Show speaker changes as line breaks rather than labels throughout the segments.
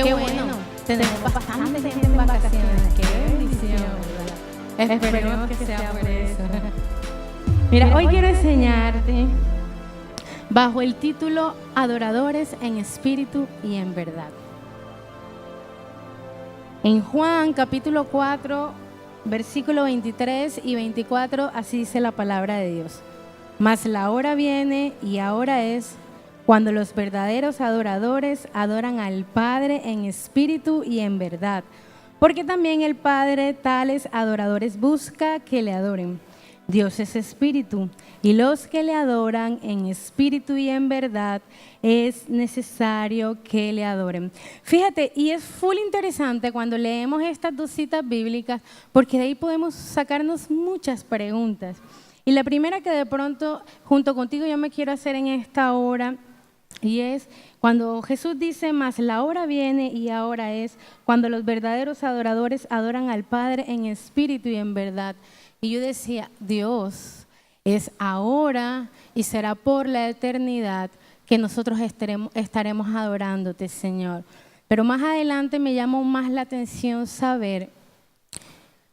Qué bueno, tenemos bastante gente en vacaciones. Qué bendición, ¿verdad? Esperemos que sea por eso. Mira, hoy quiero enseñarte bajo el título Adoradores en espíritu y en verdad. En Juan capítulo 4, versículo 23 y 24, así dice la palabra de Dios. Mas la hora viene y ahora es cuando los verdaderos adoradores adoran al Padre en espíritu y en verdad, porque también el Padre tales adoradores busca que le adoren. Dios es espíritu, y los que le adoran en espíritu y en verdad es necesario que le adoren. Fíjate, y es full interesante cuando leemos estas dos citas bíblicas, porque de ahí podemos sacarnos muchas preguntas. Y la primera que de pronto, junto contigo, yo me quiero hacer en esta hora, y es cuando Jesús dice, mas la hora viene y ahora es cuando los verdaderos adoradores adoran al Padre en espíritu y en verdad. Y yo decía, Dios, es ahora y será por la eternidad que nosotros estaremos adorándote, Señor. Pero más adelante me llamó más la atención saber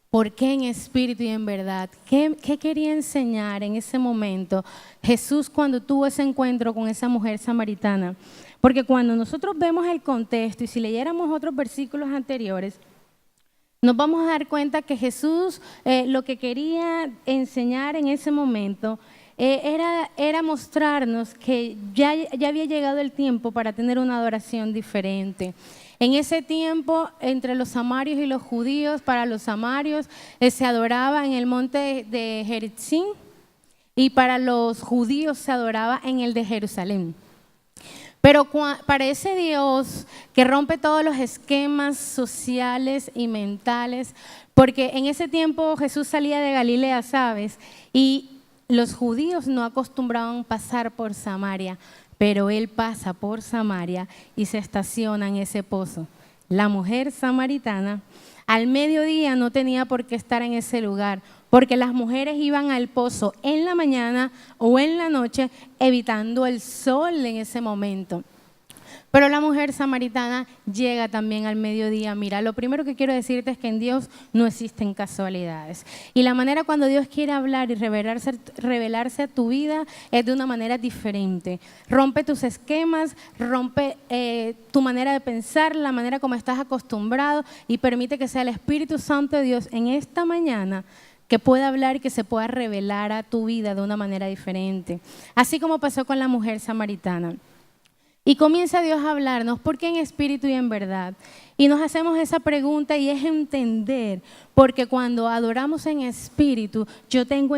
por qué en espíritu y en verdad. ¿Qué quería enseñar en ese momento Jesús cuando tuvo ese encuentro con esa mujer samaritana? Porque cuando nosotros vemos el contexto y si leyéramos otros versículos anteriores, nos vamos a dar cuenta que Jesús lo que quería enseñar en ese momento era mostrarnos que ya había llegado el tiempo para tener una adoración diferente. En ese tiempo, entre los samarios y los judíos, para los samarios se adoraba en el monte de Geritzim y para los judíos se adoraba en el de Jerusalén. Pero para ese Dios que rompe todos los esquemas sociales y mentales, porque en ese tiempo Jesús salía de Galilea, ¿sabes? Y los judíos no acostumbraban pasar por Samaria, pero Él pasa por Samaria y se estaciona en ese pozo. La mujer samaritana al mediodía no tenía por qué estar en ese lugar, porque las mujeres iban al pozo en la mañana o en la noche evitando el sol en ese momento. Pero la mujer samaritana llega también al mediodía. Mira, lo primero que quiero decirte es que en Dios no existen casualidades. Y la manera cuando Dios quiere hablar y revelarse a tu vida es de una manera diferente. Rompe tus esquemas, rompe tu manera de pensar, la manera como estás acostumbrado y permite que sea el Espíritu Santo de Dios en esta mañana que pueda hablar y que se pueda revelar a tu vida de una manera diferente. Así como pasó con la mujer samaritana. Y comienza Dios a hablarnos, ¿por qué en espíritu y en verdad? Y nos hacemos esa pregunta y es entender, porque cuando adoramos en espíritu, yo tengo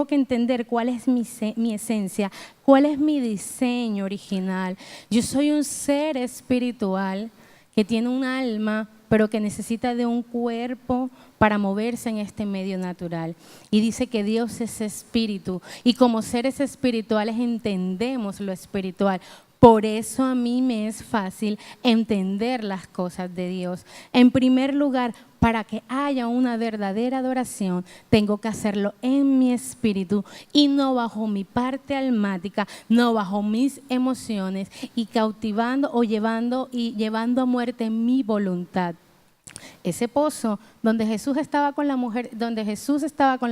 que entender cuál es mi esencia, cuál es mi diseño original. Yo soy un ser espiritual que tiene un alma, pero que necesita de un cuerpo para moverse en este medio natural. Y dice que Dios es espíritu, y como seres espirituales entendemos lo espiritual. Por eso a mí me es fácil entender las cosas de Dios. En primer lugar, para que haya una verdadera adoración, tengo que hacerlo en mi espíritu y no bajo mi parte almática, no bajo mis emociones y cautivando o llevando a muerte mi voluntad. Ese pozo donde Jesús estaba con la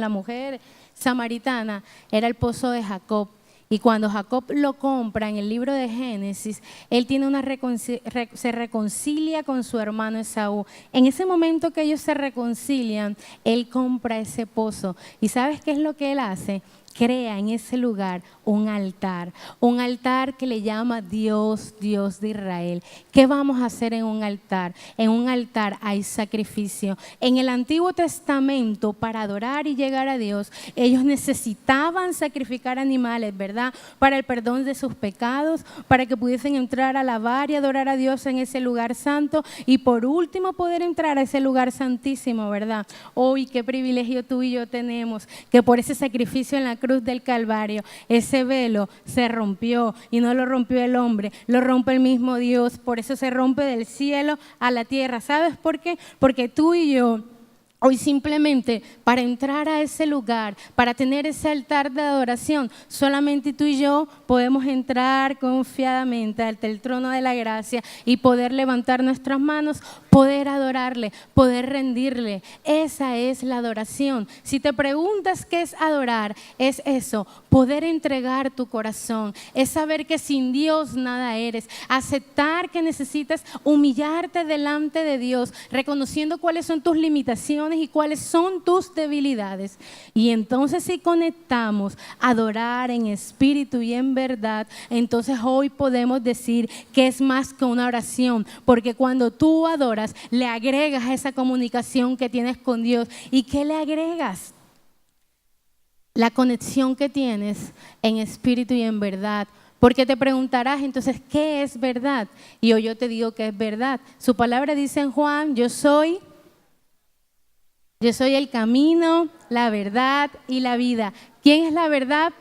mujer samaritana era el pozo de Jacob. Y cuando Jacob lo compra en el libro de Génesis, él tiene se reconcilia con su hermano Esaú. En ese momento que ellos se reconcilian, él compra ese pozo. ¿Y sabes qué es lo que él hace? Crea en ese lugar un altar que le llama Dios, Dios de Israel. ¿Qué vamos a hacer en un altar? En un altar hay sacrificio. En el Antiguo Testamento, para adorar y llegar a Dios, ellos necesitaban sacrificar animales, ¿verdad? Para el perdón de sus pecados, para que pudiesen entrar a alabar y adorar a Dios en ese lugar santo y por último poder entrar a ese lugar santísimo, ¿verdad? Hoy qué privilegio tú y yo tenemos, que por ese sacrificio en la cruz del Calvario, ese velo se rompió y no lo rompió el hombre, lo rompe el mismo Dios. Por eso se rompe del cielo a la tierra. ¿Sabes por qué? Porque tú y yo Hoy simplemente para entrar a ese lugar, para tener ese altar de adoración, solamente tú y yo podemos entrar confiadamente ante el trono de la gracia y poder levantar nuestras manos, poder adorarle, poder rendirle. Esa es la adoración. Si te preguntas qué es adorar, es eso, poder entregar tu corazón, es saber que sin Dios nada eres, aceptar que necesitas humillarte delante de Dios, reconociendo cuáles son tus limitaciones y cuáles son tus debilidades. Y entonces si conectamos adorar en espíritu y en verdad, entonces hoy podemos decir que es más que una oración, porque cuando tú adoras, le agregas a esa comunicación que tienes con Dios. ¿Y qué le agregas? La conexión que tienes en espíritu y en verdad. Porque te preguntarás entonces, ¿qué es verdad? Y hoy yo te digo que es verdad. Su palabra dice en Juan, yo soy el camino, la verdad y la vida. ¿Quién es la verdad?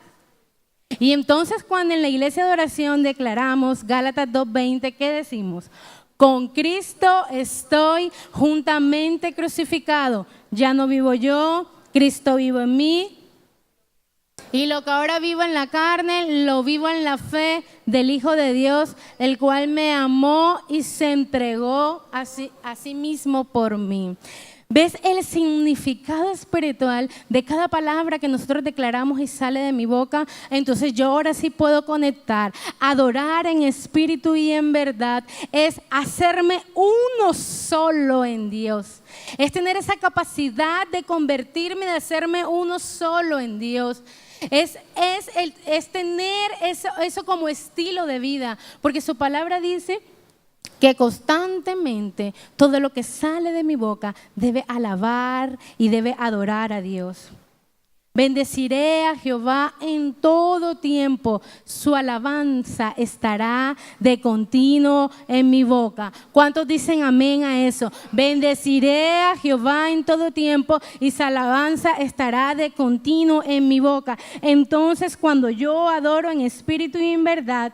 Y entonces cuando en la iglesia de oración declaramos Gálatas 2:20, ¿qué decimos? Con Cristo estoy juntamente crucificado. Ya no vivo yo, Cristo vive en mí. Y lo que ahora vivo en la carne, lo vivo en la fe del Hijo de Dios, el cual me amó y se entregó a sí mismo por mí. ¿Ves el significado espiritual de cada palabra que nosotros declaramos y sale de mi boca? Entonces yo ahora sí puedo conectar. Adorar en espíritu y en verdad es hacerme uno solo en Dios. Es tener esa capacidad de convertirme, de hacerme uno solo en Dios. Es tener eso como estilo de vida, porque su palabra dice que constantemente todo lo que sale de mi boca debe alabar y debe adorar a Dios. Bendeciré a Jehová en todo tiempo, su alabanza estará de continuo en mi boca. ¿Cuántos dicen amén a eso? Bendeciré a Jehová en todo tiempo y su alabanza estará de continuo en mi boca. Entonces cuando yo adoro en espíritu y en verdad,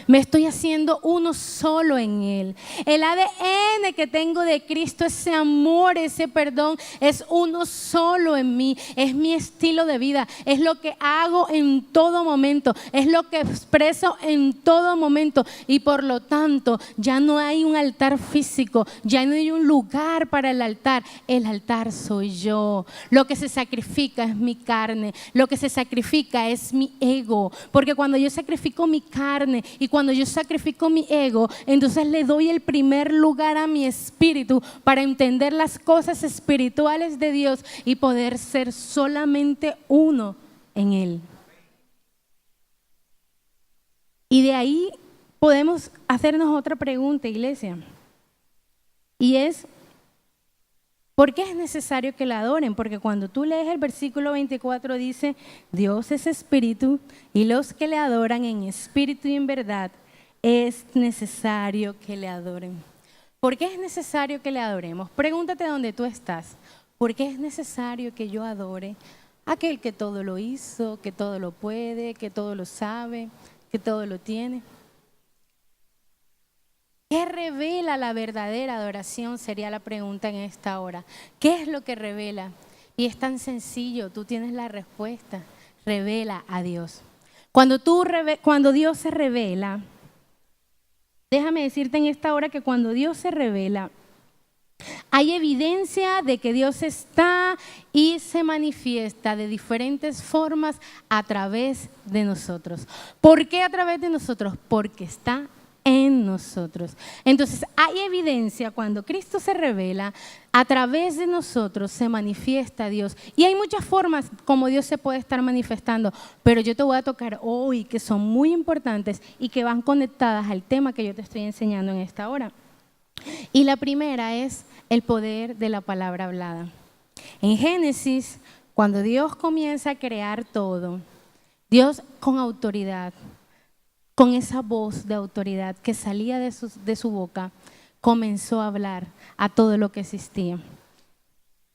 me estoy haciendo uno solo en Él. El ADN que tengo de Cristo, ese amor, ese perdón, es uno solo en mí. Es mi estilo de vida. Es lo que hago en todo momento. Es lo que expreso en todo momento. Y por lo tanto, ya no hay un altar físico. Ya no hay un lugar para el altar. El altar soy yo. Lo que se sacrifica es mi carne. Lo que se sacrifica es mi ego. Porque cuando yo sacrifico mi carne y cuando yo sacrifico mi ego, entonces le doy el primer lugar a mi espíritu para entender las cosas espirituales de Dios y poder ser solamente uno en Él. Y de ahí podemos hacernos otra pregunta, iglesia. Y es, ¿por qué es necesario que la adoren? Porque cuando tú lees el versículo 24 dice, Dios es espíritu y los que le adoran en espíritu y en verdad es necesario que le adoren. ¿Por qué es necesario que le adoremos? Pregúntate dónde tú estás. ¿Por qué es necesario que yo adore a aquel que todo lo hizo, que todo lo puede, que todo lo sabe, que todo lo tiene? ¿Qué revela la verdadera adoración? Sería la pregunta en esta hora. ¿Qué es lo que revela? Y es tan sencillo, tú tienes la respuesta. Revela a Dios. Cuando Dios se revela, déjame decirte en esta hora que cuando Dios se revela, hay evidencia de que Dios está y se manifiesta de diferentes formas a través de nosotros. ¿Por qué a través de nosotros? Porque está en nosotros. Entonces hay evidencia cuando Cristo se revela, a través de nosotros se manifiesta Dios. Y hay muchas formas como Dios se puede estar manifestando, pero yo te voy a tocar hoy que son muy importantes y que van conectadas al tema que yo te estoy enseñando en esta hora. Y la primera es el poder de la palabra hablada. En Génesis, cuando Dios comienza a crear todo, Dios con autoridad, con esa voz de autoridad que salía de su boca, comenzó a hablar a todo lo que existía.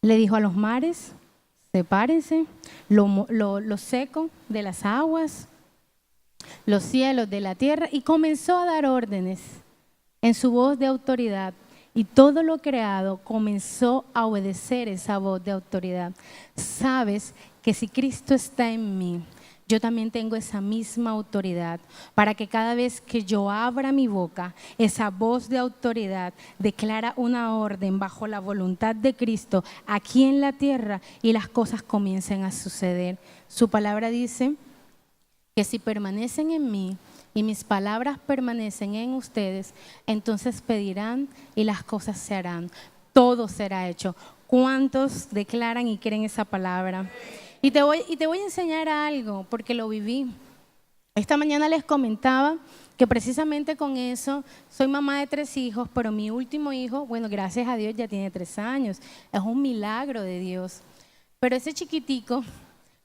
Le dijo a los mares, sepárense, lo seco de las aguas, los cielos de la tierra, y comenzó a dar órdenes en su voz de autoridad. y todo lo creado comenzó a obedecer esa voz de autoridad. Sabes que si Cristo está en mí, yo también tengo esa misma autoridad para que cada vez que yo abra mi boca, esa voz de autoridad declara una orden bajo la voluntad de Cristo aquí en la tierra y las cosas comiencen a suceder. Su palabra dice que si permanecen en mí y mis palabras permanecen en ustedes, entonces pedirán y las cosas se harán. Todo será hecho. ¿Cuántos declaran y creen esa palabra? Y te voy a enseñar algo, porque lo viví. Esta mañana les comentaba que precisamente con eso, soy mamá de 3 hijos, pero mi último hijo, bueno, gracias a Dios ya tiene 3 años. Es un milagro de Dios. Pero ese chiquitico,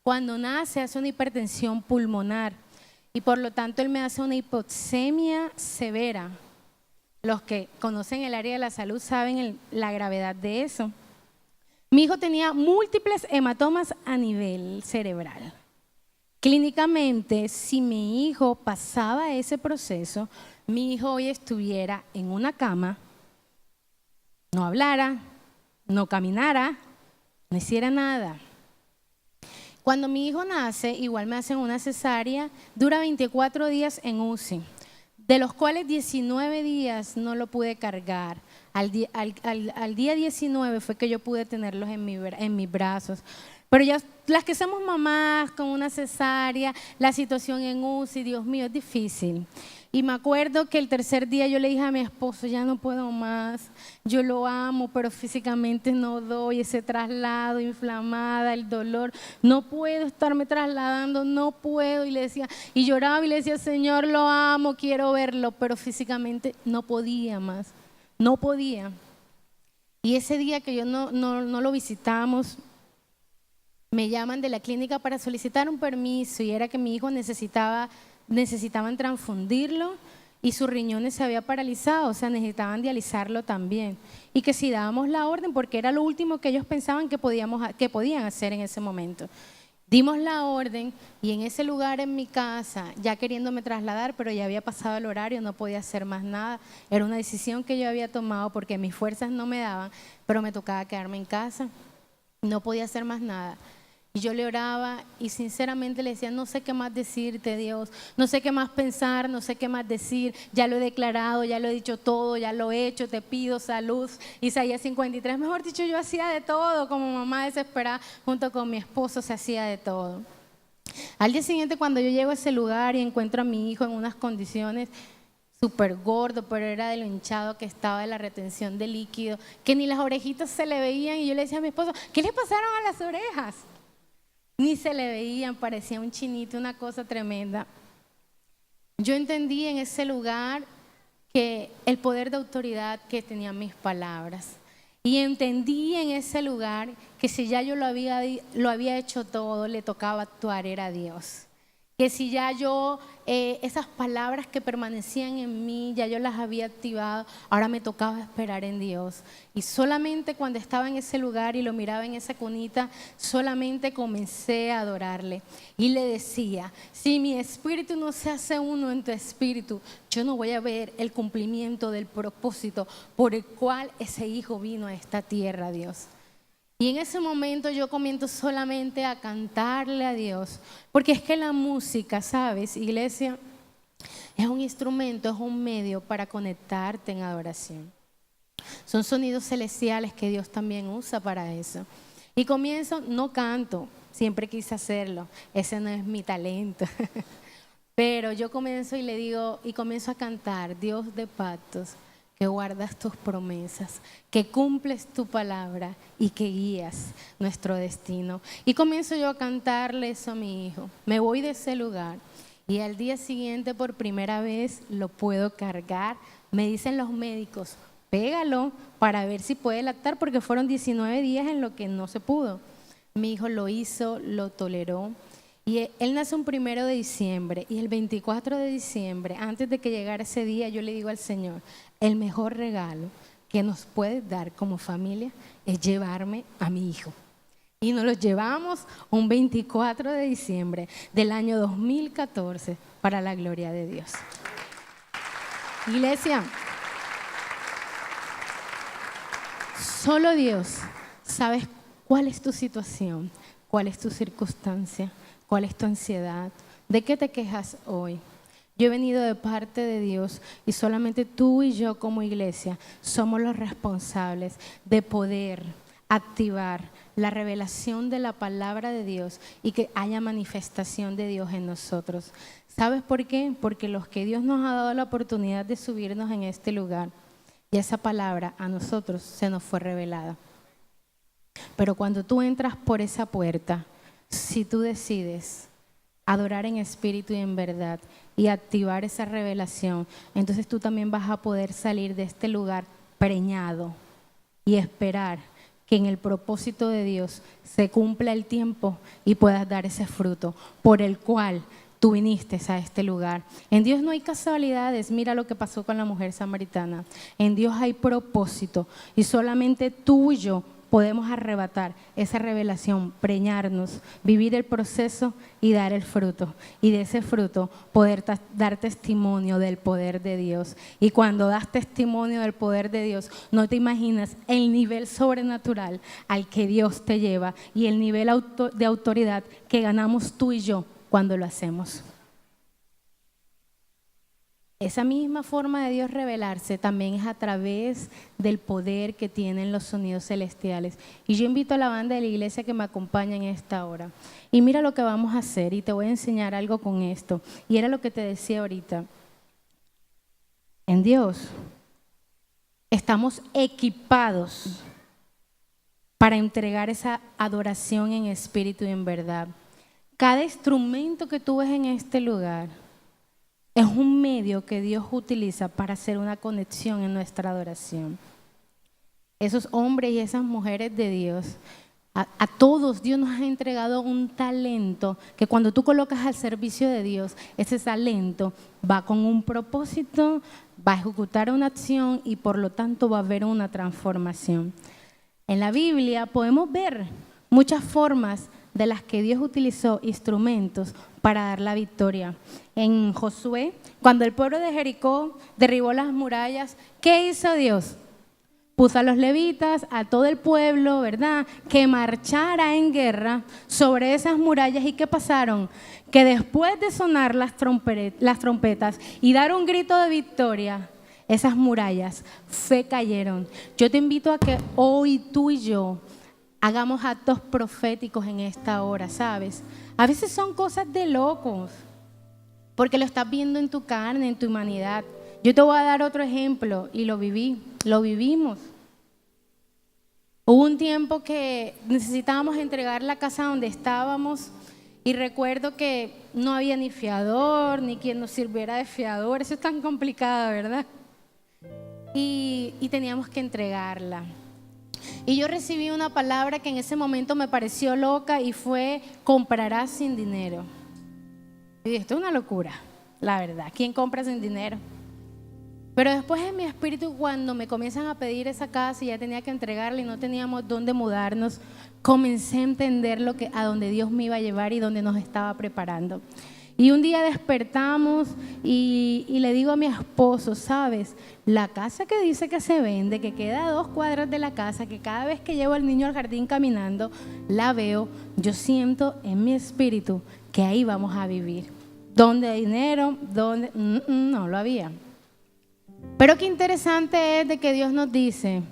cuando nace, hace una hipertensión pulmonar y por lo tanto él me hace una hipoxemia severa. Los que conocen el área de la salud saben la gravedad de eso. Mi hijo tenía múltiples hematomas a nivel cerebral. Clínicamente, si mi hijo pasaba ese proceso, mi hijo hoy estuviera en una cama, no hablara, no caminara, no hiciera nada. Cuando mi hijo nace, igual me hacen una cesárea, dura 24 días en UCI, de los cuales 19 días no lo pude cargar. Al día 19 fue que yo pude tenerlos en mis brazos. Pero ya las que somos mamás con una cesárea, la situación en UCI, Dios mío, es difícil. Y me acuerdo que el 3er día yo le dije a mi esposo, ya no puedo más, yo lo amo, pero físicamente no doy ese traslado, inflamada, el dolor, no puedo estarme trasladando, no puedo. Y le decía, y lloraba y le decía, Señor, lo amo, quiero verlo, pero físicamente no podía más, no podía. Y ese día que yo no lo visitamos, me llaman de la clínica para solicitar un permiso y era que mi hijo necesitaban transfundirlo y sus riñones se había paralizado, o sea, necesitaban dializarlo también. Y que si dábamos la orden, porque era lo último que ellos pensaban que podían hacer en ese momento. Dimos la orden y en ese lugar en mi casa, ya queriéndome trasladar, pero ya había pasado el horario, no podía hacer más nada. Era una decisión que yo había tomado porque mis fuerzas no me daban, pero me tocaba quedarme en casa. No podía hacer más nada. Y yo le oraba y sinceramente le decía, no sé qué más decirte, Dios, no sé qué más pensar, no sé qué más decir, ya lo he declarado, ya lo he dicho todo, ya lo he hecho, te pido salud. Isaías 53, mejor dicho, yo hacía de todo, como mamá desesperada, junto con mi esposo se hacía de todo. Al día siguiente, cuando yo llego a ese lugar y encuentro a mi hijo en unas condiciones súper gordo, pero era de lo hinchado que estaba de la retención de líquido, que ni las orejitas se le veían, y yo le decía a mi esposo, ¿qué le pasaron a las orejas? Ni se le veían, parecía un chinito, una cosa tremenda. Yo entendí en ese lugar que el poder de autoridad que tenían mis palabras. Y entendí en ese lugar que si ya yo lo había hecho todo, le tocaba actuar, era Dios. Que si ya yo, esas palabras que permanecían en mí, ya yo las había activado, ahora me tocaba esperar en Dios. Y solamente cuando estaba en ese lugar y lo miraba en esa cunita, solamente comencé a adorarle. Y le decía, si mi espíritu no se hace uno en tu espíritu, yo no voy a ver el cumplimiento del propósito por el cual ese hijo vino a esta tierra, Dios. Y en ese momento yo comienzo solamente a cantarle a Dios, porque es que la música, ¿sabes, iglesia? Es un instrumento, es un medio para conectarte en adoración. Son sonidos celestiales que Dios también usa para eso. Y comienzo, no canto, siempre quise hacerlo, ese no es mi talento. Pero yo comienzo y le digo, y comienzo a cantar, Dios de pactos, que guardas tus promesas, que cumples tu palabra y que guías nuestro destino. Y comienzo yo a cantarle eso a mi hijo. Me voy de ese lugar y al día siguiente por primera vez lo puedo cargar. Me dicen los médicos, pégalo para ver si puede lactar, porque fueron 19 días en lo que no se pudo. Mi hijo lo hizo, lo toleró. Y él nace un 1 de diciembre y el 24 de diciembre, antes de que llegara ese día, yo le digo al Señor, el mejor regalo que nos puedes dar como familia es llevarme a mi hijo. Y nos lo llevamos un 24 de diciembre del año 2014 para la gloria de Dios. Iglesia, Solo Dios sabe cuál es tu situación, cuál es tu circunstancia, cuál es tu ansiedad, de qué te quejas hoy. Yo he venido de parte de Dios y solamente tú y yo como iglesia somos los responsables de poder activar la revelación de la palabra de Dios y que haya manifestación de Dios en nosotros. ¿Sabes por qué? Porque los que Dios nos ha dado la oportunidad de subirnos en este lugar, y esa palabra a nosotros se nos fue revelada. Pero cuando tú entras por esa puerta, si tú decides adorar en espíritu y en verdad y activar esa revelación, entonces tú también vas a poder salir de este lugar preñado y esperar que en el propósito de Dios se cumpla el tiempo y puedas dar ese fruto por el cual tú viniste a este lugar. En Dios no hay casualidades. Mira lo que pasó con la mujer samaritana. En Dios hay propósito y solamente tú y yo podemos arrebatar esa revelación, preñarnos, vivir el proceso y dar el fruto. Y de ese fruto poder dar testimonio del poder de Dios. Y cuando das testimonio del poder de Dios, no te imaginas el nivel sobrenatural al que Dios te lleva y el nivel de autoridad que ganamos tú y yo cuando lo hacemos. Esa misma forma de Dios revelarse también es a través del poder que tienen los sonidos celestiales. Y yo invito a la banda de la iglesia que me acompañe en esta hora. Y mira lo que vamos a hacer y te voy a enseñar algo con esto. Y era lo que te decía ahorita. En Dios estamos equipados para entregar esa adoración en espíritu y en verdad. Cada instrumento que tú ves en este lugar es un medio que Dios utiliza para hacer una conexión en nuestra adoración. Esos hombres y esas mujeres de Dios, a todos Dios nos ha entregado un talento que cuando tú colocas al servicio de Dios, ese talento va con un propósito, va a ejecutar una acción y por lo tanto va a haber una transformación. En la Biblia podemos ver muchas formas de las que Dios utilizó instrumentos para dar la victoria. En Josué, cuando el pueblo de Jericó derribó las murallas, ¿qué hizo Dios? Puso a los levitas, a todo el pueblo, ¿verdad?, que marchara en guerra sobre esas murallas. ¿Y qué pasaron? Que después de sonar las trompetas y dar un grito de victoria, esas murallas se cayeron. Yo te invito a que hoy tú y yo hagamos actos proféticos en esta hora, ¿sabes? A veces son cosas de locos, porque lo estás viendo en tu carne, en tu humanidad. Yo te voy a dar otro ejemplo y lo vivimos. Hubo un tiempo que necesitábamos entregar la casa donde estábamos y recuerdo que no había ni fiador, ni quien nos sirviera de fiador. Eso es tan complicado, ¿verdad? Y teníamos que entregarla. Y yo recibí una palabra que en ese momento me pareció loca y fue: comprarás sin dinero. Y dije, esto es una locura, la verdad. ¿Quién compra sin dinero? Pero después en mi espíritu, cuando me comienzan a pedir esa casa y ya tenía que entregarla y no teníamos dónde mudarnos, comencé a entender a dónde Dios me iba a llevar y dónde nos estaba preparando. Y un día despertamos y le digo a mi esposo, ¿sabes? La casa que dice que se vende, que queda a 2 cuadras de la casa, que cada vez que llevo al niño al jardín caminando, la veo, yo siento en mi espíritu que ahí vamos a vivir. ¿Dónde hay dinero? ¿Dónde? No lo había. Pero qué interesante es de que Dios nos dice,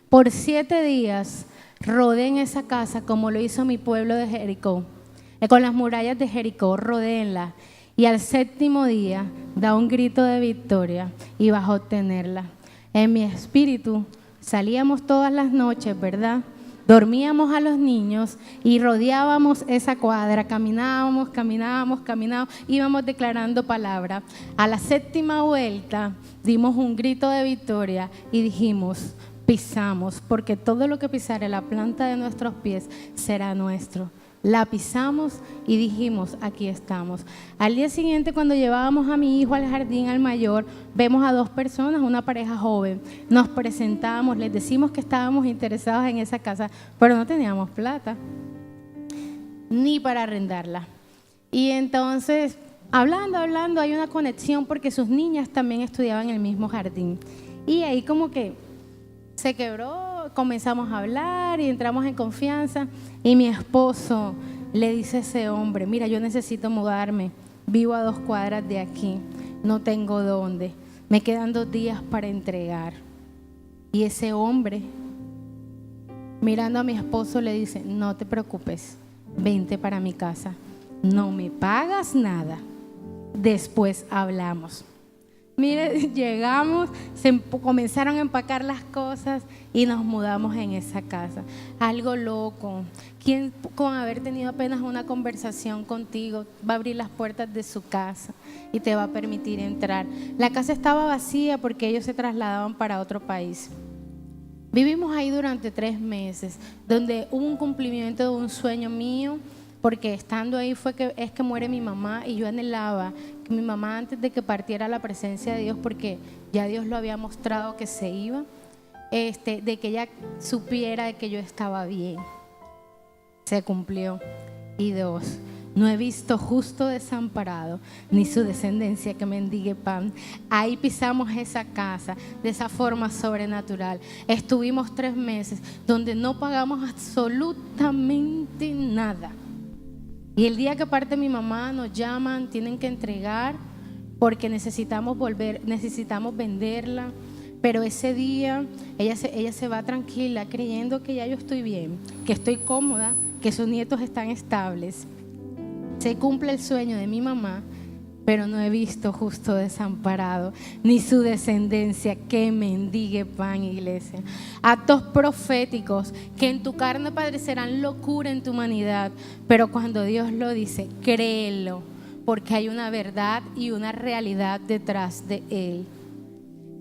por 7 días rodeen esa casa como lo hizo mi pueblo de Jericó. Con las murallas de Jericó, rodéenla. Y al 7º día da un grito de victoria y vas a obtenerla. En mi espíritu salíamos todas las noches, ¿verdad? Dormíamos a los niños y rodeábamos esa cuadra, caminábamos, íbamos declarando palabra. A la 7ª vuelta dimos un grito de victoria y dijimos, pisamos, porque todo lo que pisare la planta de nuestros pies será nuestro. La pisamos y dijimos, aquí estamos. Al día siguiente, cuando llevábamos a mi hijo al jardín, al mayor, vemos a 2 personas, una pareja joven. Nos presentamos, les decimos que estábamos interesados en esa casa, pero no teníamos plata ni para arrendarla. Y entonces, hablando, hay una conexión porque sus niñas también estudiaban en el mismo jardín. Y ahí como que se quebró, comenzamos a hablar y entramos en confianza y mi esposo le dice a ese hombre, mira, yo necesito mudarme, vivo a 2 cuadras de aquí, no tengo dónde, me quedan 2 días para entregar. Y ese hombre, mirando a mi esposo, le dice, no te preocupes, vente para mi casa, no me pagas nada, después hablamos. Mire, llegamos, comenzaron a empacar las cosas y nos mudamos en esa casa. Algo loco. ¿Quién con haber tenido apenas una conversación contigo va a abrir las puertas de su casa y te va a permitir entrar? La casa estaba vacía porque ellos se trasladaban para otro país. Vivimos ahí durante 3 meses, donde hubo un cumplimiento de un sueño mío, porque estando ahí es que muere mi mamá y yo anhelaba que mi mamá, antes de que partiera a la presencia de Dios, porque ya Dios lo había mostrado que se iba, de que ella supiera de que yo estaba bien. Se cumplió. Y 2, no he visto justo desamparado, ni su descendencia que mendigue pan. Ahí pisamos esa casa de esa forma sobrenatural. Estuvimos 3 meses donde no pagamos absolutamente nada. Y el día que parte mi mamá nos llaman, tienen que entregar porque necesitamos venderla. Pero ese día ella se va tranquila creyendo que ya yo estoy bien, que estoy cómoda, que sus nietos están estables. Se cumple el sueño de mi mamá, pero no he visto justo desamparado, ni su descendencia que mendigue pan, iglesia. Actos proféticos que en tu carne parecerán locura en tu humanidad, pero cuando Dios lo dice, créelo, porque hay una verdad y una realidad detrás de él.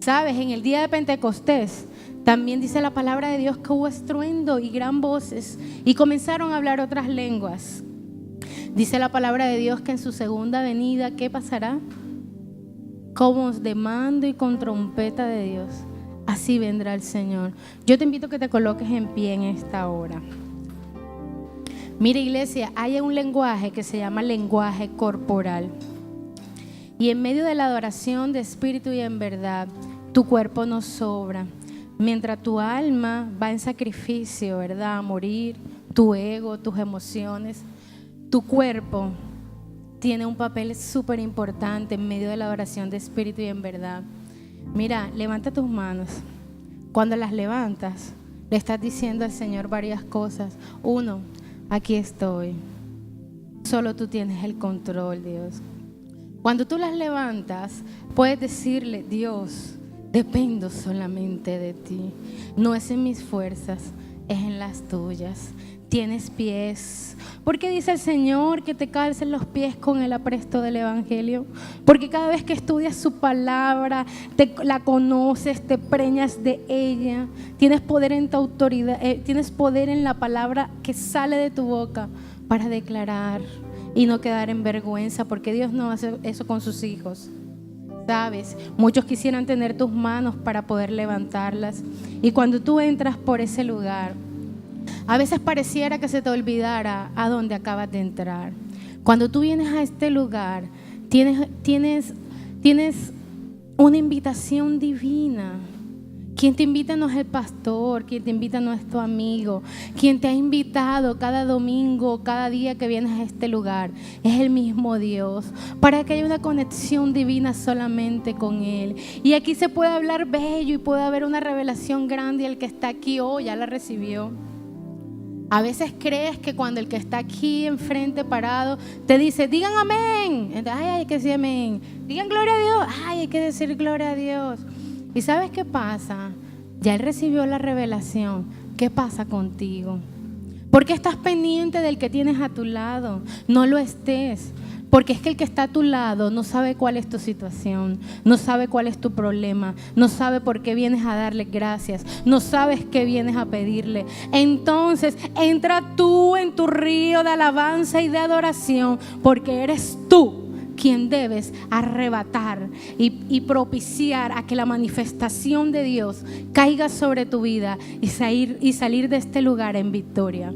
¿Sabes? En el día de Pentecostés también dice la palabra de Dios que hubo estruendo y gran voces y comenzaron a hablar otras lenguas. Dice la palabra de Dios que en su segunda venida, ¿qué pasará? Como de mando y con trompeta de Dios, así vendrá el Señor. Yo te invito a que te coloques en pie en esta hora. Mira, iglesia, hay un lenguaje que se llama lenguaje corporal. Y en medio de la adoración de espíritu y en verdad, tu cuerpo no sobra. Mientras tu alma va en sacrificio, ¿verdad? A morir, tu ego, tus emociones, tu cuerpo tiene un papel súper importante en medio de la adoración de espíritu y en verdad. Mira, levanta tus manos. Cuando las levantas, le estás diciendo al Señor varias cosas. 1, aquí estoy. Solo tú tienes el control, Dios. Cuando tú las levantas, puedes decirle, Dios, dependo solamente de ti. No es en mis fuerzas, es en las tuyas. Tienes pies. ¿Por qué dice el Señor que te calcen los pies con el apresto del Evangelio? Porque cada vez que estudias su palabra, la conoces, te preñas de ella. Tienes poder en tu autoridad, tienes poder en la palabra que sale de tu boca para declarar y no quedar en vergüenza, porque Dios no hace eso con sus hijos. ¿Sabes? Muchos quisieran tener tus manos para poder levantarlas. Y cuando tú entras por ese lugar, a veces pareciera que se te olvidara a dónde acabas de entrar. Cuando tú vienes a este lugar, tienes una invitación divina. Quien te invita no es el pastor, quien te invita no es tu amigo. Quien te ha invitado cada domingo, cada día que vienes a este lugar, es el mismo Dios, para que haya una conexión divina solamente con Él. Y aquí se puede hablar bello y puede haber una revelación grande y el que está aquí hoy ya la recibió. A veces crees que cuando el que está aquí enfrente parado te dice, digan amén. Entonces, hay que decir amén. Digan gloria a Dios. Hay que decir gloria a Dios. ¿Y sabes qué pasa? Ya él recibió la revelación. ¿Qué pasa contigo? ¿Por qué estás pendiente del que tienes a tu lado? No lo estés. Porque es que el que está a tu lado no sabe cuál es tu situación, no sabe cuál es tu problema, no sabe por qué vienes a darle gracias, no sabes qué vienes a pedirle. Entonces entra tú en tu río de alabanza y de adoración, porque eres tú quien debes arrebatar y propiciar a que la manifestación de Dios caiga sobre tu vida y salir de este lugar en victoria.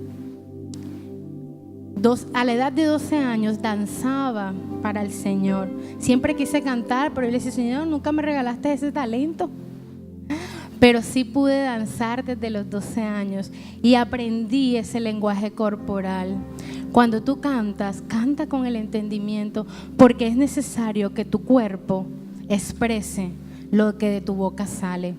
A la edad de 12 años danzaba para el Señor. Siempre quise cantar, pero yo le decía, Señor, nunca me regalaste ese talento. pero sí pude danzar desde los 12 años y aprendí ese lenguaje corporal. Cuando tú cantas, canta con el entendimiento, porque es necesario que tu cuerpo exprese lo que de tu boca sale.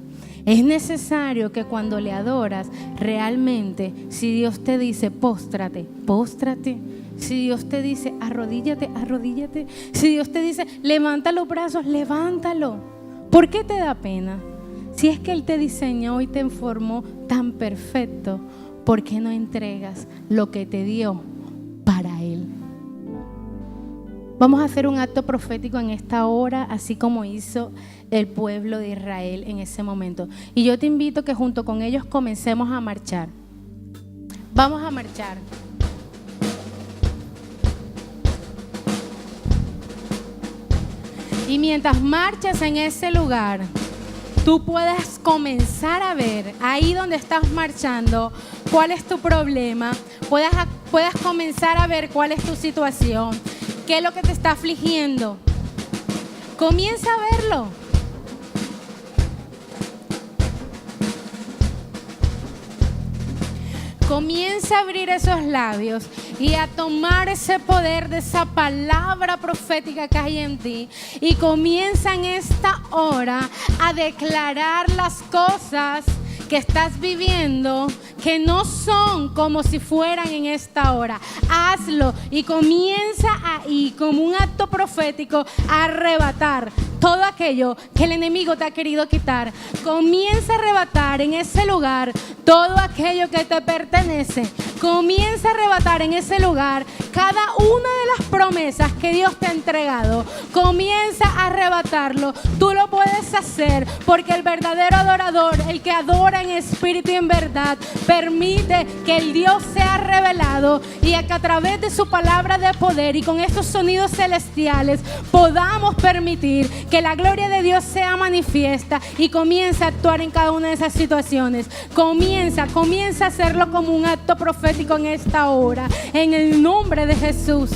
Es necesario que cuando le adoras, realmente, si Dios te dice póstrate, póstrate. Si Dios te dice arrodíllate, arrodíllate. Si Dios te dice levanta los brazos, levántalo. ¿Por qué te da pena? Si es que Él te diseñó y te formó tan perfecto, ¿por qué no entregas lo que te dio para Él? Vamos a hacer un acto profético en esta hora, así como hizo el pueblo de Israel en ese momento. Y yo te invito que junto con ellos comencemos a marchar. Vamos a marchar. Y mientras marchas en ese lugar, tú puedes comenzar a ver ahí donde estás marchando cuál es tu problema, puedas comenzar a ver cuál es tu situación, qué es lo que te está afligiendo. Comienza a verlo. Comienza a abrir esos labios y a tomar ese poder de esa palabra profética que hay en ti. Y comienza en esta hora a declarar las cosas que estás viviendo que no son como si fueran en esta hora. Hazlo y comienza ahí como un acto profético a arrebatar todo aquello que el enemigo te ha querido quitar. Comienza a arrebatar en ese lugar todo aquello que te pertenece. Comienza a arrebatar en ese lugar cada una de las promesas que Dios te ha entregado. Comienza a arrebatarlo. Tú lo puedes hacer porque el verdadero adorador, el que adora en espíritu y en verdad, permite que el Dios sea revelado y que a través de su palabra de poder y con estos sonidos celestiales podamos permitir que la gloria de Dios sea manifiesta y comienza a actuar en cada una de esas situaciones. Comienza a hacerlo como un acto profético en esta hora, en el nombre de Jesús.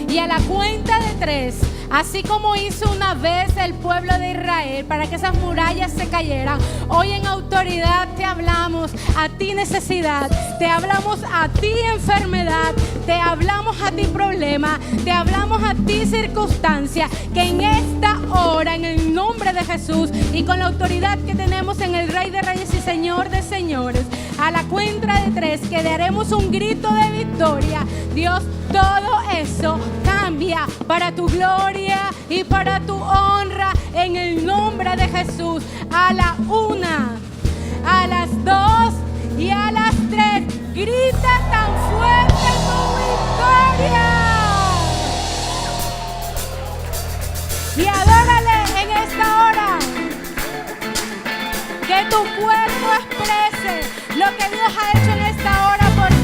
Y a la cuenta de 3, así como hizo una vez el pueblo de Israel para que esas murallas se cayeran, hoy en autoridad te hablamos a ti necesidad, te hablamos a ti enfermedad, te hablamos a ti problema, te hablamos a ti circunstancia, que en esta hora, en el nombre de Jesús y con la autoridad que tenemos en el Rey de Reyes y Señor de Señores, a la cuenta de 3 que daremos un grito de victoria. Dios, todo eso cambia para tu gloria y para tu honra en el nombre de Jesús. A la 1, a las 2 y a las 3, grita tan fuerte tu victoria y adórale en esta hora. Que tu cuerpo exprese lo que Dios ha hecho en esta hora por ti.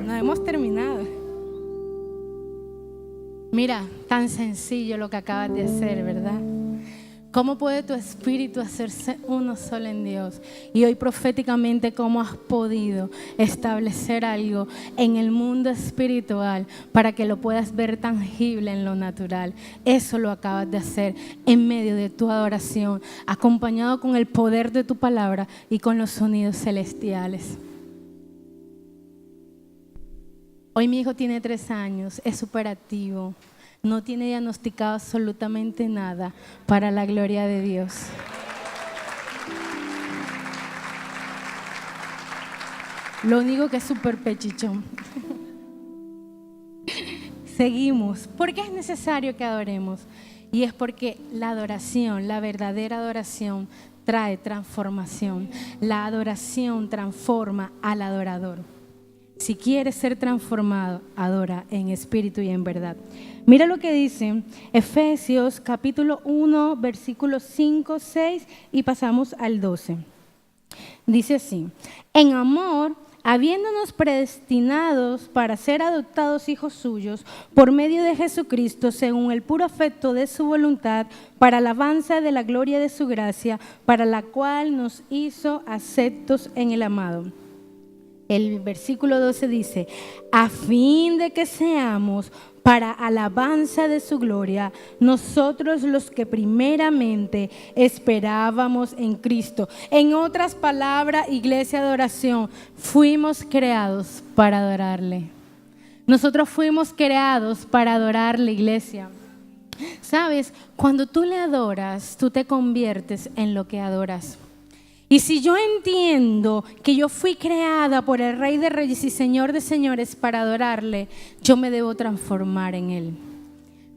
no hemos terminado. Mira, tan sencillo lo que acabas de hacer, ¿verdad? ¿Cómo puede tu espíritu hacerse uno solo en Dios? Y hoy proféticamente, ¿cómo has podido establecer algo en el mundo espiritual para que lo puedas ver tangible en lo natural? Eso lo acabas de hacer en medio de tu adoración, acompañado con el poder de tu palabra y con los sonidos celestiales. Hoy mi hijo tiene 3 años, es súper activo. No tiene diagnosticado absolutamente nada, para la gloria de Dios. Lo único que es súper pechichón. Seguimos. ¿Por qué es necesario que adoremos? Y es porque la adoración, la verdadera adoración, trae transformación. La adoración transforma al adorador. Si quieres ser transformado, adora en espíritu y en verdad. Mira lo que dice Efesios capítulo 1, versículos 5, 6 y pasamos al 12. Dice así: en amor, habiéndonos predestinados para ser adoptados hijos suyos por medio de Jesucristo, según el puro afecto de su voluntad, para alabanza de la gloria de su gracia, para la cual nos hizo aceptos en el amado. El versículo 12 dice: a fin de que seamos para alabanza de su gloria, nosotros los que primeramente esperábamos en Cristo. En otras palabras, iglesia de oración, fuimos creados para adorarle. Nosotros fuimos creados para adorarle, iglesia. ¿Sabes? Cuando tú le adoras, tú te conviertes en lo que adoras. Y si yo entiendo que yo fui creada por el Rey de Reyes y Señor de Señores para adorarle, yo me debo transformar en Él.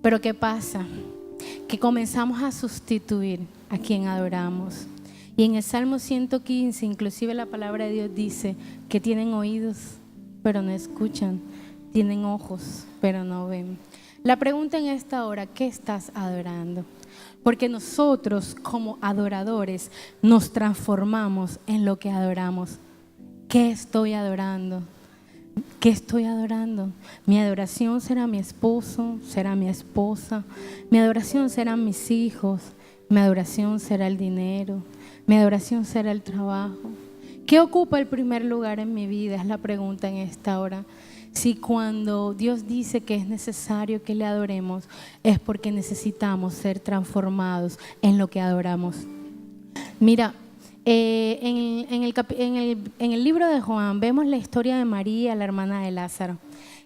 Pero ¿qué pasa? Que comenzamos a sustituir a quien adoramos. Y en el Salmo 115, inclusive la palabra de Dios dice que tienen oídos, pero no escuchan. Tienen ojos, pero no ven. La pregunta en esta hora: ¿qué estás adorando? Porque nosotros como adoradores nos transformamos en lo que adoramos. ¿Qué estoy adorando? ¿Qué estoy adorando? Mi adoración será mi esposo, será mi esposa. Mi adoración serán mis hijos. Mi adoración será el dinero. Mi adoración será el trabajo. ¿Qué ocupa el primer lugar en mi vida? Es la pregunta en esta hora. Si cuando Dios dice que es necesario que le adoremos, es porque necesitamos ser transformados en lo que adoramos. Mira, en el libro de Juan vemos la historia de María, la hermana de Lázaro.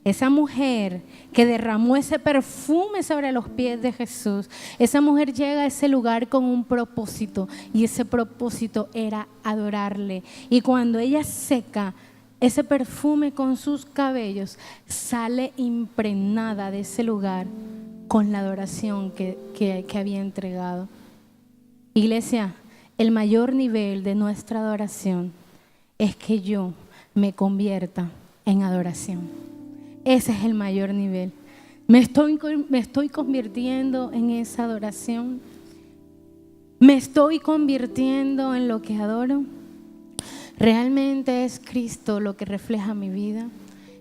Esa mujer que derramó ese perfume sobre los pies de Jesús, esa mujer llega a ese lugar con un propósito, y ese propósito era adorarle. Y cuando ella seca ese perfume con sus cabellos, sale impregnada de ese lugar con la adoración que había entregado. Iglesia, el mayor nivel de nuestra adoración es que yo me convierta en adoración. Ese es el mayor nivel. Me estoy convirtiendo en esa adoración. Me estoy convirtiendo en lo que adoro. ¿Realmente es Cristo lo que refleja mi vida?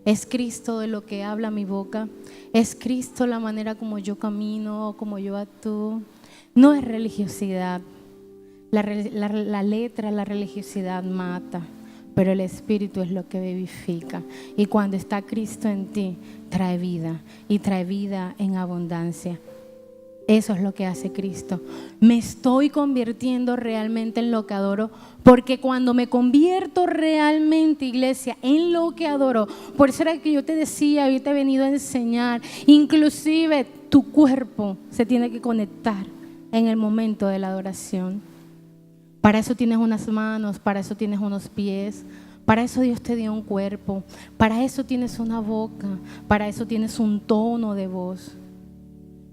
¿Es Cristo de lo que habla mi boca? ¿Es Cristo la manera como yo camino, como yo actúo? No es religiosidad. La letra, la religiosidad mata, pero el Espíritu es lo que vivifica. Y cuando está Cristo en ti, trae vida, y trae vida en abundancia. Eso es lo que hace Cristo. Me estoy convirtiendo realmente en lo que adoro, porque cuando me convierto realmente, iglesia, en lo que adoro, por eso era que yo te decía, hoy te he venido a enseñar, inclusive tu cuerpo se tiene que conectar en el momento de la adoración. Para eso tienes unas manos, para eso tienes unos pies, para eso Dios te dio un cuerpo, para eso tienes una boca, para eso tienes un tono de voz.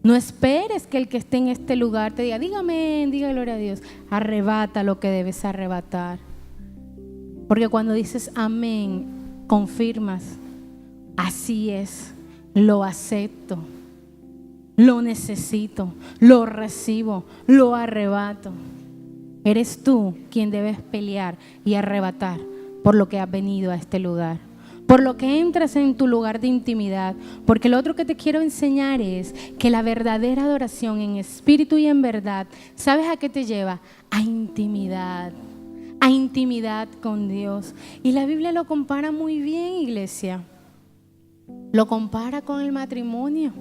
No esperes que el que esté en este lugar te diga, dígame, diga gloria a Dios. Arrebata lo que debes arrebatar. Porque cuando dices amén, confirmas, así es, lo acepto, lo necesito, lo recibo, lo arrebato. Eres tú quien debes pelear y arrebatar por lo que has venido a este lugar. por lo que entras en tu lugar de intimidad. Porque lo otro que te quiero enseñar es que la verdadera adoración en espíritu y en verdad, ¿sabes a qué te lleva? A intimidad con Dios. Y la Biblia lo compara muy bien, iglesia. Lo compara con el matrimonio.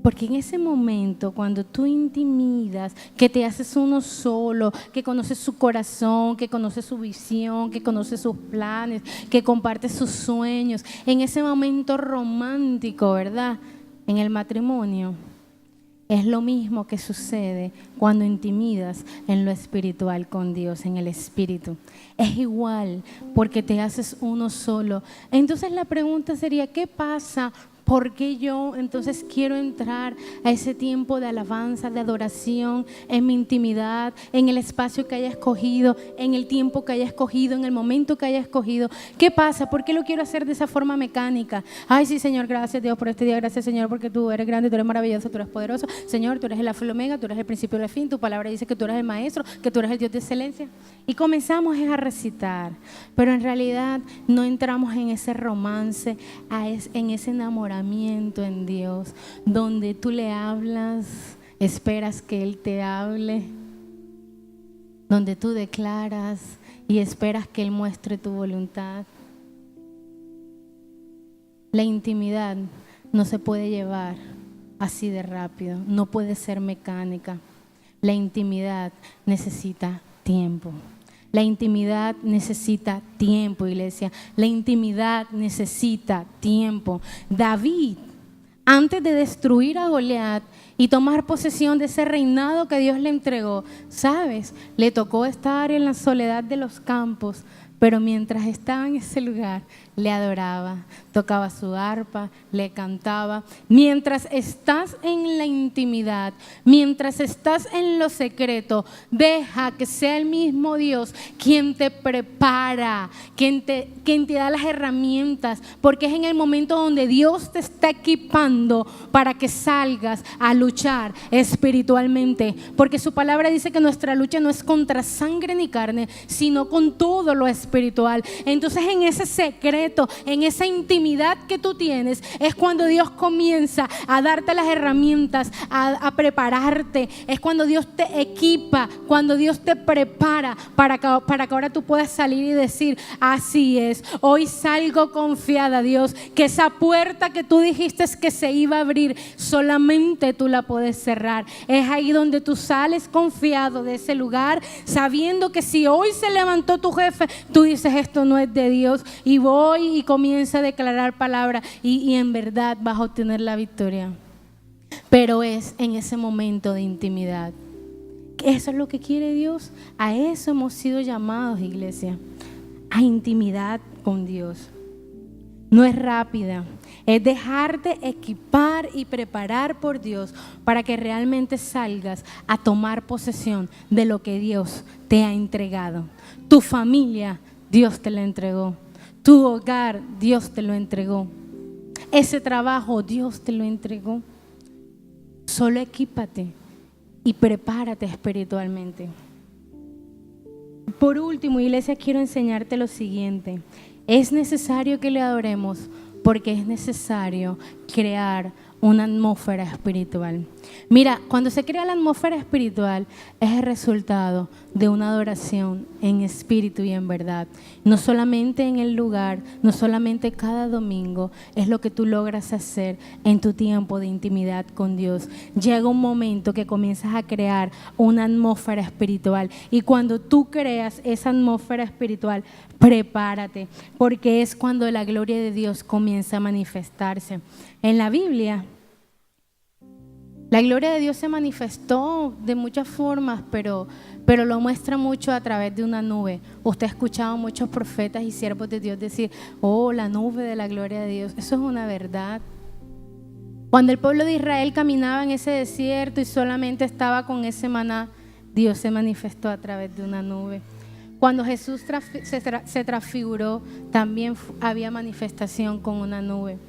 Porque en ese momento, cuando tú intimidas, que te haces uno solo, que conoces su corazón, que conoces su visión, que conoces sus planes, que compartes sus sueños, en ese momento romántico, ¿verdad? En el matrimonio, es lo mismo que sucede cuando intimidas en lo espiritual con Dios, en el espíritu. Es igual, porque te haces uno solo. Entonces la pregunta sería, ¿qué pasa? ¿Por qué yo entonces quiero entrar a ese tiempo de alabanza, de adoración, en mi intimidad, en el espacio que haya escogido, en el tiempo que haya escogido, en el momento que haya escogido? ¿Qué pasa? ¿Por qué lo quiero hacer de esa forma mecánica? Ay, sí, Señor, gracias Dios por este día. Gracias, Señor, porque tú eres grande, tú eres maravilloso, tú eres poderoso. Señor, tú eres el alfa y el omega, tú eres el principio y el fin. Tu palabra dice que tú eres el maestro, que tú eres el Dios de excelencia. Y comenzamos a recitar, pero en realidad no entramos en ese romance, en ese enamoramiento en Dios, donde tú le hablas, esperas que Él te hable, donde tú declaras y esperas que Él muestre tu voluntad. La intimidad no se puede llevar así de rápido, no puede ser mecánica. La intimidad necesita tiempo. La intimidad necesita tiempo, iglesia. La intimidad necesita tiempo. David, antes de destruir a Goliat y tomar posesión de ese reinado que Dios le entregó, ¿sabes? Le tocó estar en la soledad de los campos, pero mientras estaba en ese lugar, le adoraba, tocaba su arpa, le cantaba. Mientras estás en la intimidad, mientras estás en lo secreto, deja que sea el mismo Dios quien te prepara, quien te da las herramientas, porque es en el momento donde Dios te está equipando para que salgas a luchar espiritualmente, porque su palabra dice que nuestra lucha no es contra sangre ni carne, sino con todo lo espiritual. Entonces en ese secreto, en esa intimidad que tú tienes, es cuando Dios comienza a darte las herramientas, a prepararte. Es cuando Dios te equipa, cuando Dios te prepara para que ahora tú puedas salir y decir, así es, hoy salgo confiada, Dios, que esa puerta que tú dijiste que se iba a abrir, solamente tú la puedes cerrar. Es ahí donde tú sales confiado de ese lugar, sabiendo que si hoy se levantó tu jefe, tú dices, esto no es de Dios, y voy y comienza a declarar palabra y en verdad vas a obtener la victoria. Pero es en ese momento de intimidad. Eso es lo que quiere Dios. A eso hemos sido llamados, iglesia, a intimidad con Dios. No es rápida, es dejarte equipar y preparar por Dios para que realmente salgas a tomar posesión de lo que Dios te ha entregado. Tu familia, Dios te la entregó. Tu hogar, Dios te lo entregó. Ese trabajo, Dios te lo entregó. Solo equípate y prepárate espiritualmente. Por último, iglesia, quiero enseñarte lo siguiente. Es necesario que le adoremos porque es necesario crear una atmósfera espiritual. Mira, cuando se crea la atmósfera espiritual es el resultado de una adoración en espíritu y en verdad. No solamente en el lugar, no solamente cada domingo, es lo que tú logras hacer en tu tiempo de intimidad con Dios. Llega un momento que comienzas a crear una atmósfera espiritual y cuando tú creas esa atmósfera espiritual, prepárate, porque es cuando la gloria de Dios comienza a manifestarse. En la Biblia, la gloria de Dios se manifestó de muchas formas, pero lo muestra mucho a través de una nube. Usted ha escuchado a muchos profetas y siervos de Dios decir, oh, la nube de la gloria de Dios. Eso es una verdad. Cuando el pueblo de Israel caminaba en ese desierto y solamente estaba con ese maná, Dios se manifestó a través de una nube. Cuando Jesús se transfiguró, también había manifestación con una nube.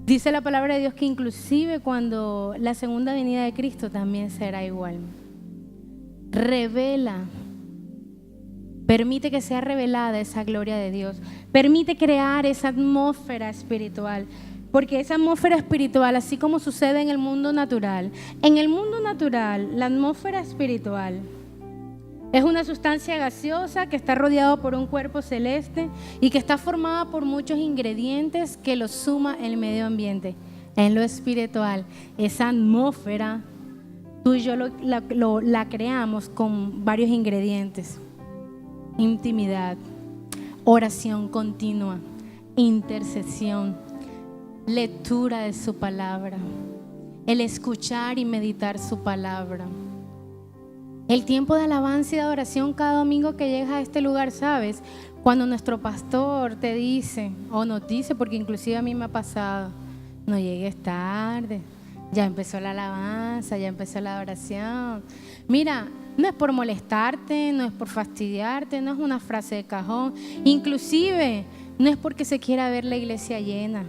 Dice la palabra de Dios que inclusive cuando la segunda venida de Cristo también será igual. Revela Permite que sea revelada esa gloria de Dios. Permite crear esa atmósfera espiritual. Porque esa atmósfera espiritual, así como sucede en el mundo natural, la atmósfera espiritual es una sustancia gaseosa que está rodeada por un cuerpo celeste y que está formada por muchos ingredientes que lo suma el medio ambiente. En lo espiritual, esa atmósfera, tú y yo la creamos con varios ingredientes: intimidad, oración continua, intercesión, lectura de su palabra, el escuchar y meditar su palabra, el tiempo de alabanza y de adoración cada domingo que llegas a este lugar. ¿Sabes? Cuando nuestro pastor te dice o nos dice, porque inclusive a mí me ha pasado: no llegues tarde, ya empezó la alabanza, ya empezó la adoración. Mira, no es por molestarte, no es por fastidiarte, no es una frase de cajón, inclusive no es porque se quiera ver la iglesia llena.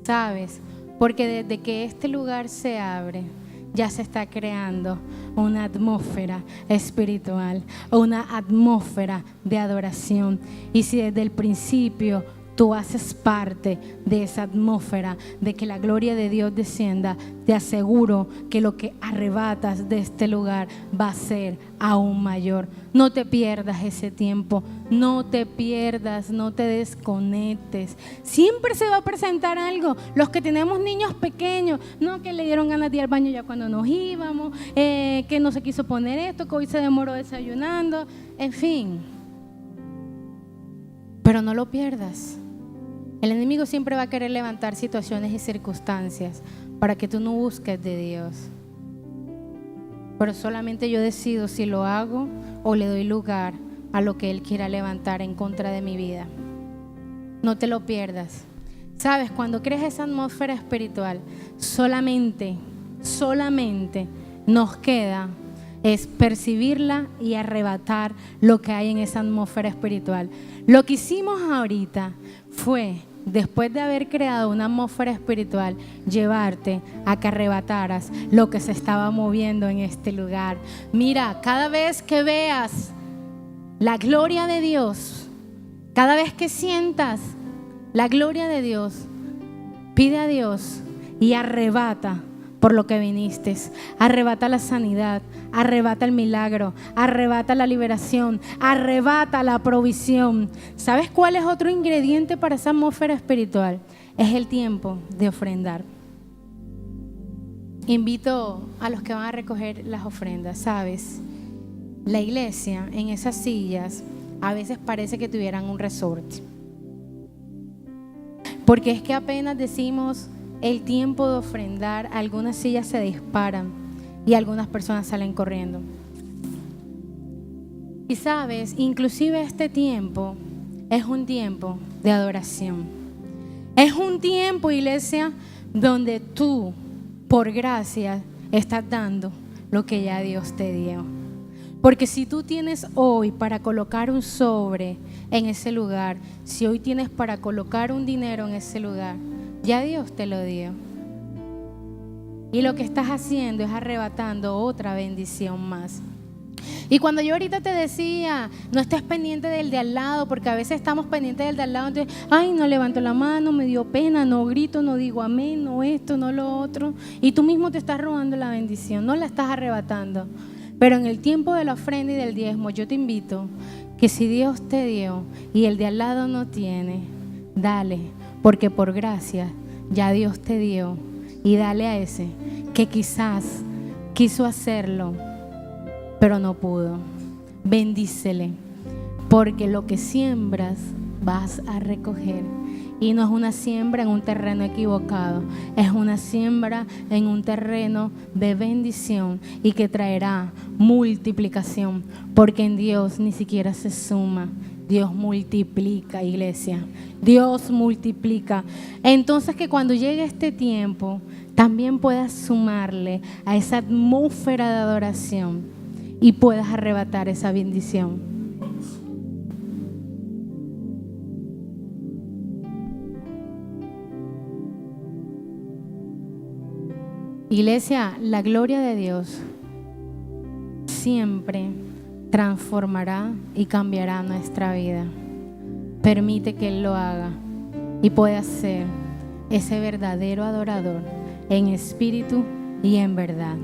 ¿Sabes? Porque desde que este lugar se abre, ya se está creando una atmósfera espiritual, una atmósfera de adoración. Y si desde el principio tú haces parte de esa atmósfera de que la gloria de Dios descienda, te aseguro que lo que arrebatas de este lugar va a ser aún mayor. No te pierdas ese tiempo, no te pierdas, no te desconectes. Siempre se va a presentar algo. Los que tenemos niños pequeños, no, que le dieron ganas de ir al baño ya cuando nos íbamos, que no se quiso poner esto, que hoy se demoró desayunando, en fin. Pero no lo pierdas. El enemigo siempre va a querer levantar situaciones y circunstancias para que tú no busques de Dios. Pero solamente yo decido si lo hago o le doy lugar a lo que Él quiera levantar en contra de mi vida. No te lo pierdas. Sabes, cuando crees esa atmósfera espiritual, solamente nos queda es percibirla y arrebatar lo que hay en esa atmósfera espiritual. Lo que hicimos ahorita fue, después de haber creado una atmósfera espiritual, llevarte a que arrebataras lo que se estaba moviendo en este lugar. Mira, cada vez que veas la gloria de Dios, cada vez que sientas la gloria de Dios, pide a Dios y arrebata por lo que viniste. Arrebata la sanidad, arrebata el milagro, arrebata la liberación, arrebata la provisión. ¿Sabes cuál es otro ingrediente para esa atmósfera espiritual? Es el tiempo de ofrendar. Invito a los que van a recoger las ofrendas. ¿Sabes? La iglesia en esas sillas a veces parece que tuvieran un resorte, porque es que apenas decimos el tiempo de ofrendar, algunas sillas se disparan y algunas personas salen corriendo. Y sabes, inclusive este tiempo es un tiempo de adoración. Es un tiempo, iglesia, donde tú, por gracia, estás dando lo que ya Dios te dio. Porque si tú tienes hoy para colocar un sobre en ese lugar, si hoy tienes para colocar un dinero en ese lugar, ya Dios te lo dio. Y lo que estás haciendo es arrebatando otra bendición más. Y cuando yo ahorita te decía, no estés pendiente del de al lado, porque a veces estamos pendientes del de al lado, entonces, ay, no levanto la mano, me dio pena, no grito, no digo amén, no esto, no lo otro. Y tú mismo te estás robando la bendición, no la estás arrebatando. Pero en el tiempo de la ofrenda y del diezmo, yo te invito que si Dios te dio y el de al lado no tiene, dale. Porque por gracia ya Dios te dio, y dale a ese que quizás quiso hacerlo, pero no pudo. Bendícele, porque lo que siembras vas a recoger. Y no es una siembra en un terreno equivocado, es una siembra en un terreno de bendición y que traerá multiplicación, porque en Dios ni siquiera se suma. Dios multiplica, iglesia. Dios multiplica. Entonces que cuando llegue este tiempo, también puedas sumarle a esa atmósfera de adoración y puedas arrebatar esa bendición. Iglesia, la gloria de Dios siempre transformará y cambiará nuestra vida. Permite que Él lo haga y pueda ser ese verdadero adorador en espíritu y en verdad.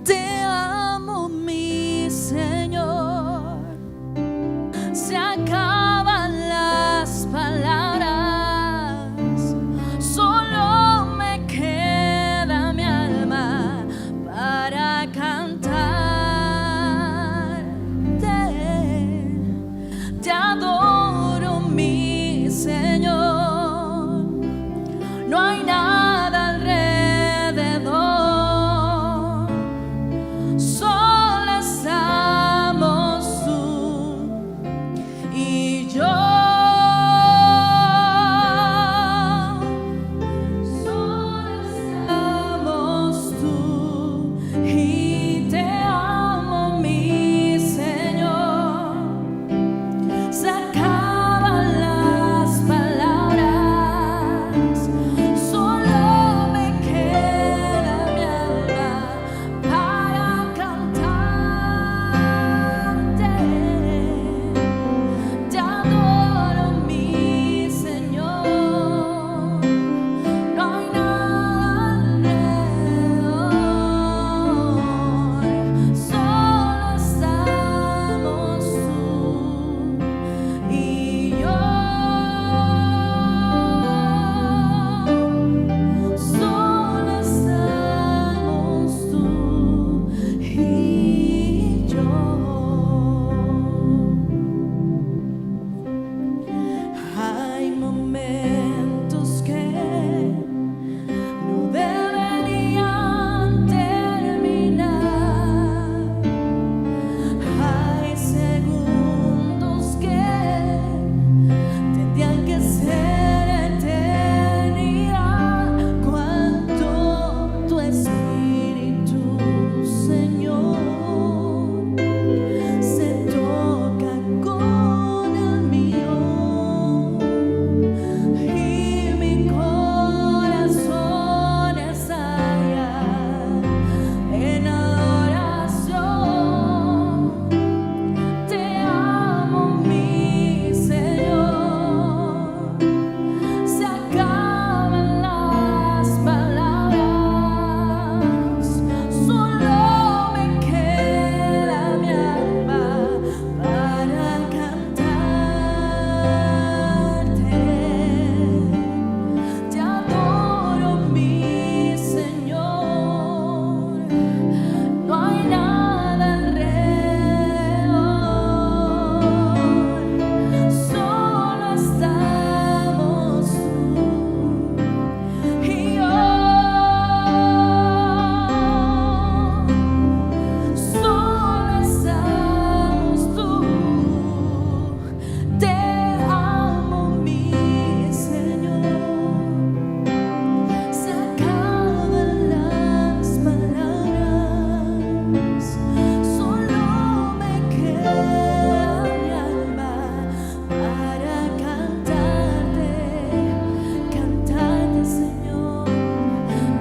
Te amo, mi Señor. Se acaban las palabras, solo me queda mi alma para cantarte. Te adoro, mi Señor. No hay nada alrededor, solo estamos tú y yo. Solo estamos tú y te amo, mi Señor. Se acaban las palabras, solo me queda mi alma para cantarte. Te adoro, mi Señor. No hay nada alrededor, solo estamos tú y yo. Solo estamos tú y yo. Hay momentos que no deberían terminar. Hay segundos que tendrían que ser eternidad. Cuando tu Espíritu, Señor, se toca con el mío y mi corazón estalla en adoración. Te amo, mi Señor. Se acaban las palabras, solo me queda mi alma para cantarte. Te adoro, mi Señor. No hay nada alrededor, solo estamos tú y yo. Solo estamos tú. Te amo, mi Señor. Se acaban las palabras, solo me queda mi alma para cantarte, cantarte, Señor.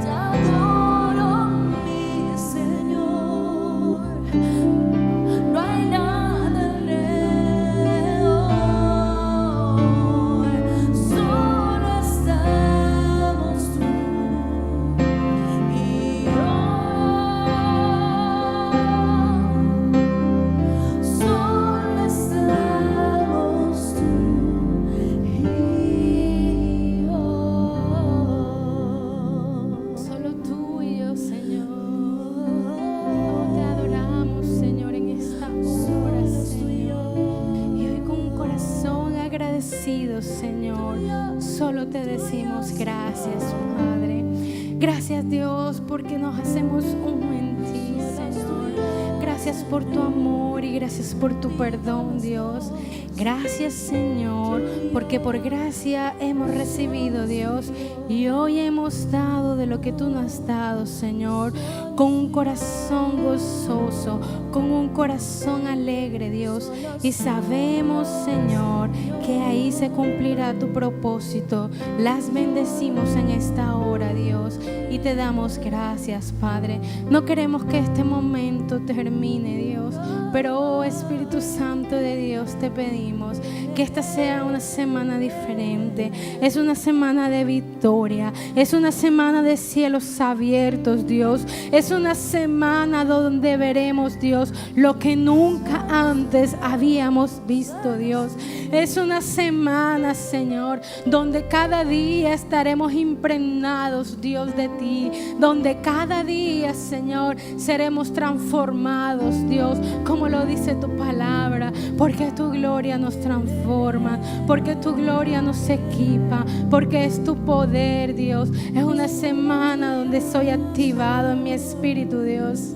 Te adoro, mi Señor. No hay nada alrededor, solo estamos tú y yo. Solo estamos tú y yo.
Solo tú y yo, Señor. Te adoramos, Señor, en esta hora, Señor. Y hoy con un corazón agradecido, Señor, solo te decimos gracias, Padre. Gracias, Dios, porque nos hacemos uno en ti, Señor. Gracias Gracias por tu amor y gracias por tu perdón, Dios. Gracias, Señor, porque por gracia hemos recibido, Dios, y hoy hemos dado de lo que tú nos has dado, Señor, con un corazón gozoso, con un corazón alegre, Dios, y sabemos, Señor, que ahí se cumplirá tu propósito. Las bendecimos en esta hora, Dios, y te damos gracias, Padre. No queremos que este momento termine, Dios, pero oh Espíritu Santo de Dios, te pedimos que esta sea una semana diferente. Es una semana de victoria, es una semana de cielos abiertos, Dios. Es una semana donde veremos, Dios, lo que nunca antes habíamos visto, Dios. Es una semana, Señor, donde cada día estaremos impregnados, Dios, de ti, donde cada día, Señor, seremos transformados, Dios, como lo dice tu palabra, porque tu gloria nos transforma, porque tu gloria nos equipa, porque es tu poder, Dios. Es una semana donde soy activado en mi espíritu, Dios.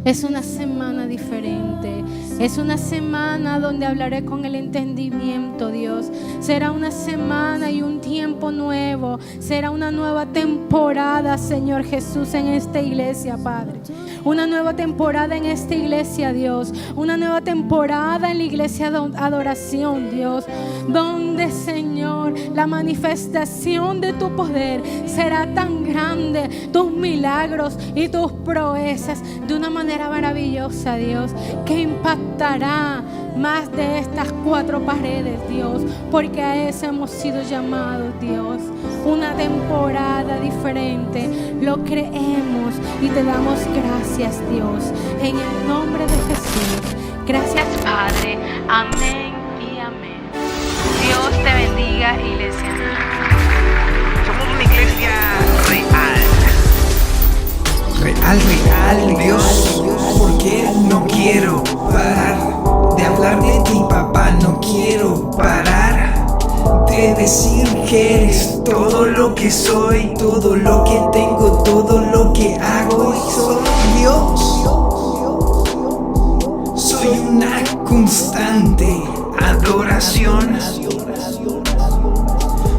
Es una semana diferente. Es una semana donde hablaré con el entendimiento, Dios. Será una semana y un tiempo nuevo. Será una nueva temporada, Señor Jesús, en esta iglesia, Padre. Una nueva temporada en esta iglesia, Dios. Una nueva temporada en la iglesia de adoración, Dios. Donde, Señor, la manifestación de tu poder será tan grande. Tus milagros y tus proezas de una manera maravillosa, Dios, que impactará más de estas 4 paredes, Dios, porque a eso hemos sido llamados, Dios. Una temporada diferente, lo creemos y te damos gracias, Dios, en el nombre de Jesús. Gracias, Padre. Amén y amén. Dios te bendiga, iglesia.
Somos una iglesia real, Dios, porque no quiero parar de hablar de ti, papá. No quiero parar de decir que eres todo lo que soy, todo lo que tengo, todo lo que hago. Y soy Dios. Soy una constante adoración.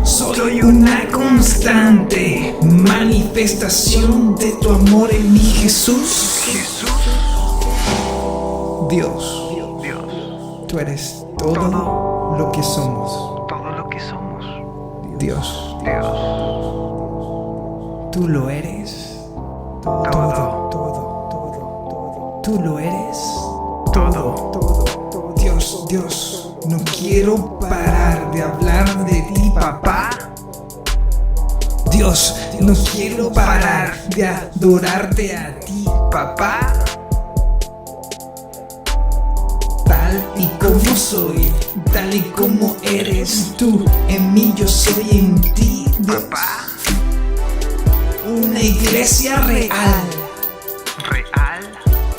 Soy una constante manifestación de tu amor en mi Jesús. Dios, tú eres todo lo que somos. Dios, tú lo eres todo. Tú lo eres todo. Dios, no quiero parar de hablar de ti, papá. Dios, no quiero parar de adorarte a ti, papá. Tal y como soy, tal y como eres tú, en mí yo soy en ti, Dios. Papá. Una iglesia real.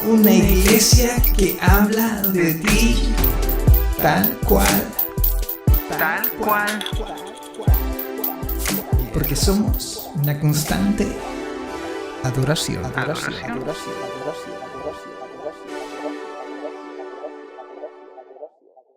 Una iglesia que habla de ti, tal cual. Porque somos una constante adoración.